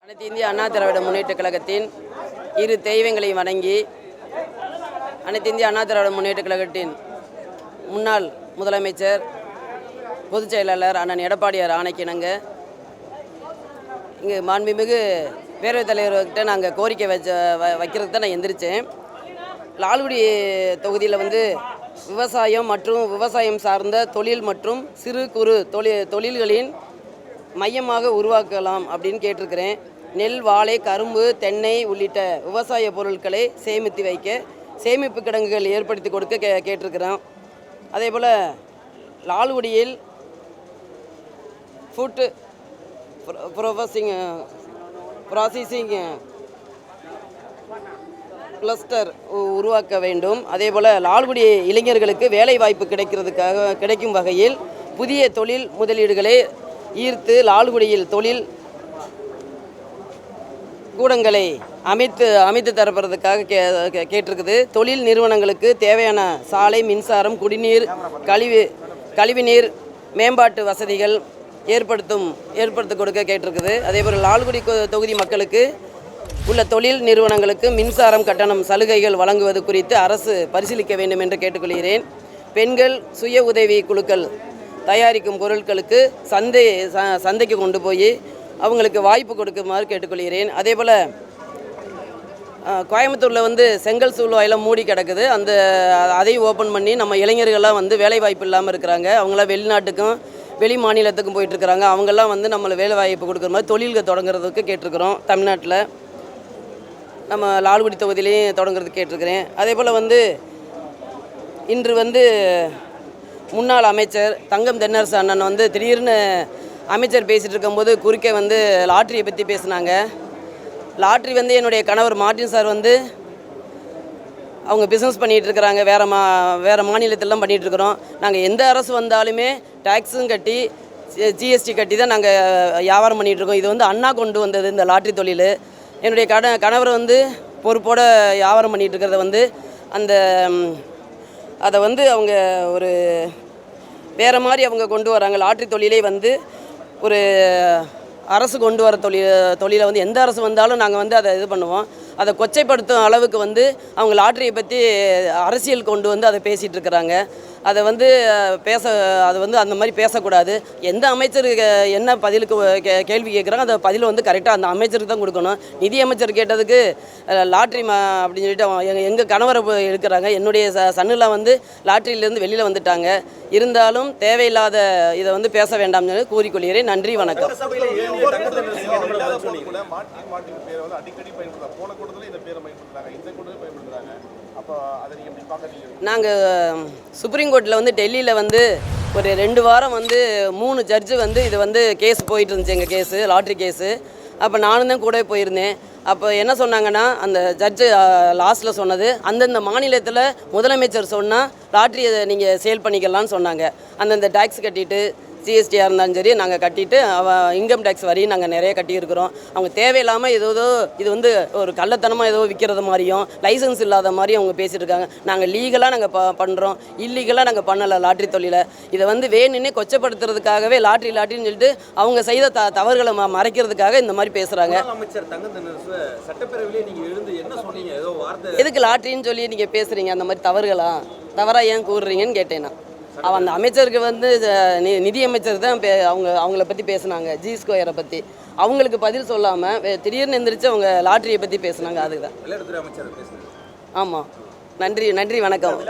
அனைத்து இந்திய அண்ணா திராவிட முன்னேற்றக் கழகத்தின் இரு தெய்வங்களை வணங்கி அனைத்து இந்திய அண்ணா திராவிட முன்னேற்றக் கழகத்தின் முன்னாள் முதலமைச்சர் பொதுச் செயலாளர் அண்ணன் எடப்பாடியார் ஆணைக்கிணங்க இங்கே மாண்புமிகு பேரவைத் தலைவர்கிட்ட நாங்கள் கோரிக்கை வைக்கிறதுக்கு தான் நான் எந்திரிச்சேன். லால்குடி தொகுதியில் விவசாயம் மற்றும் விவசாயம் சார்ந்த தொழில் மற்றும் சிறு குறு தொழில்களின் மையமாக உருவாக்கலாம் அப்படின்னு கேட்டிருக்கிறேன். நெல், வாழை, கரும்பு, தென்னை உள்ளிட்ட விவசாய பொருட்களை சேமித்து வைக்க சேமிப்பு கிடங்குகள் ஏற்படுத்தி கொடுக்க கேட்டிருக்கிறோம். அதே போல் லால்குடியில் ஃபுட் ப்ராசஸிங் கிளஸ்டர் உருவாக்க வேண்டும். அதே போல் லால்குடி இளைஞர்களுக்கு வேலை வாய்ப்பு கிடைக்கும் வகையில் புதிய தொழில் முதலீடுகளை ஈர்த்து லால்குடியில் தொழில் கூடங்களை அமைத்து தரப்படுறதுக்காக கேட்டிருக்குது. தொழில் நிறுவனங்களுக்கு தேவையான சாலை, மின்சாரம், குடிநீர், கழிவுநீர் மேம்பாட்டு வசதிகள் ஏற்படுத்தி கொடுக்க கேட்டிருக்குது. அதேபோல் லால்குடி தொகுதி மக்களுக்கு உள்ள தொழில் நிறுவனங்களுக்கு மின்சாரம் கட்டணம் சலுகைகள் வழங்குவது குறித்து அரசு பரிசீலிக்க வேண்டும் என்று கேட்டுக்கொள்கிறேன். பெண்கள் சுய உதவி குழுக்கள் தயாரிக்கும் பொருட்களுக்கு சந்தைக்கு கொண்டு போய் அவங்களுக்கு வாய்ப்பு கொடுக்குமாறு கேட்டுக்கொள்கிறேன். அதே போல் கோயம்புத்தூரில் செங்கல் சூழ்வாயெல்லாம் மூடி கிடக்குது. அதையும் ஓப்பன் பண்ணி நம்ம இளைஞர்கள்லாம் வேலை வாய்ப்பு இல்லாமல் இருக்கிறாங்க. அவங்களாம் வெளிநாட்டுக்கும் வெளி மாநிலத்துக்கும் போயிட்டுருக்குறாங்க. அவங்கெல்லாம் நம்மளை வேலை வாய்ப்பு கொடுக்குற மாதிரி தொழில்கள் தொடங்குறதுக்கு கேட்டிருக்கிறோம். தமிழ்நாட்டில் நம்ம லால்குடி தொகுதியிலையும் தொடங்குறதுக்கு கேட்டிருக்கிறேன். அதே போல் இன்று முன்னாள் அமைச்சர் தங்கம் தென்னரசு அண்ணன் திடீர்னு அமைச்சர் பேசிகிட்டு இருக்கும்போது குறுக்கே லாட்ரியை பற்றி பேசினாங்க. லாட்ரி என்னுடைய கணவர் மார்ட்டின் சார் அவங்க பிஸ்னஸ் பண்ணிகிட்டு இருக்கிறாங்க. வேறு மாநிலத்திலலாம் பண்ணிகிட்ருக்குறோம். நாங்கள் எந்த அரசு வந்தாலுமே டேக்ஸும் கட்டி ஜிஎஸ்டி கட்டி தான் நாங்கள் வியாபாரம் பண்ணிகிட்ருக்கோம். இது அண்ணா கொண்டு வந்தது இந்த லாட்ரி தொழில். என்னுடைய கணவர் பொறுப்போடு வியாபாரம் பண்ணிகிட்டு இருக்கிறத அதை அவங்க ஒரு வேறு மாதிரி அவங்க கொண்டு வராங்க. லாட்ரி தொழிலே ஒரு அரசு கொண்டு வர தொழிலை எந்த அரசு வந்தாலும் நாங்கள் அதை இது பண்ணுவோம். அதை கொச்சைப்படுத்தும் அளவுக்கு அவங்க லாட்ரியை பற்றி அரசியல் கொண்டு அதை பேசிகிட்டு இருக்கிறாங்க. அதை அது அந்த மாதிரி பேசக்கூடாது. எந்த அமைச்சருக்கு என்ன பதிலுக்கு கேள்வி கேட்குறாங்க அந்த பதில் கரெக்டாக அந்த அமைச்சருக்கு தான் கொடுக்கணும். நிதி அமைச்சர் கேட்டதுக்கு லாட்ரி அப்படின்னு சொல்லிட்டு எங்கள் கணவரை எடுக்கிறாங்க. என்னுடைய சன்னில் லாட்ரியிலேருந்து வெளியில் வந்துட்டாங்க. இருந்தாலும் தேவையில்லாத இதை பேச வேண்டாம்னு சொல்லி கூறிக்கொள்கிறேன். நன்றி, வணக்கம். நாங்கள் சுப்ரீம் கோர்ட்டில் டெல்லியில் ஒரு 2 வாரம் 3 ஜட்ஜு இது கேஸ் போயிட்டு இருந்துச்சு. எங்கள் கேஸு லாட்ரி கேஸு. அப்போ நானும் தான் கூட போயிருந்தேன். அப்போ என்ன சொன்னாங்கன்னா அந்த ஜட்ஜு லாஸ்ட்டில் சொன்னது அந்தந்த மாநிலத்தில் முதலமைச்சர் சொன்னால் லாட்ரியை நீங்கள் சேல் பண்ணிக்கலாம்னு சொன்னாங்க. அந்தந்த டேக்ஸ் கட்டிட்டு ஜிஎஸ்டியாக இருந்தாலும் சரி நாங்கள் கட்டிட்டு இன்கம் டேக்ஸ் வரி நாங்கள் நிறைய கட்டியிருக்கிறோம். அவங்க தேவையில்லாமல் இது ஒரு கள்ளத்தனமாக விற்கிறது மாதிரியும் லைசன்ஸ் இல்லாத மாதிரியும் அவங்க பேசிகிட்டு இருக்காங்க. நாங்கள் லீகலாக நாங்கள் பண்ணுறோம், இல்லீகலாக நாங்கள் பண்ணலை லாட்ரி தொழிலை. இதை வேணுன்னே கொச்சப்படுத்துறதுக்காகவே லாட்ரின்னு சொல்லிட்டு அவங்க செய்த தவறுகளை மறைக்கிறதுக்காக இந்த மாதிரி பேசுகிறாங்க. எதுக்கு லாட்ரின்னு சொல்லி நீங்கள் பேசுகிறீங்க? அந்த மாதிரி தவறாக ஏன் கூறுறீங்கன்னு கேட்டேன் நான். அந்த அமைச்சருக்கு நிதி அமைச்சர் தான் அவங்கள பற்றி பேசுனாங்க, ஜி ஸ்கொயரை பற்றி. அவங்களுக்கு பதில் சொல்லாமல் திடீர்னு எந்திரிச்சு அவங்க லாட்ரியை பற்றி பேசுனாங்க. அதுக்கு தான். ஆமாம். நன்றி, வணக்கம்.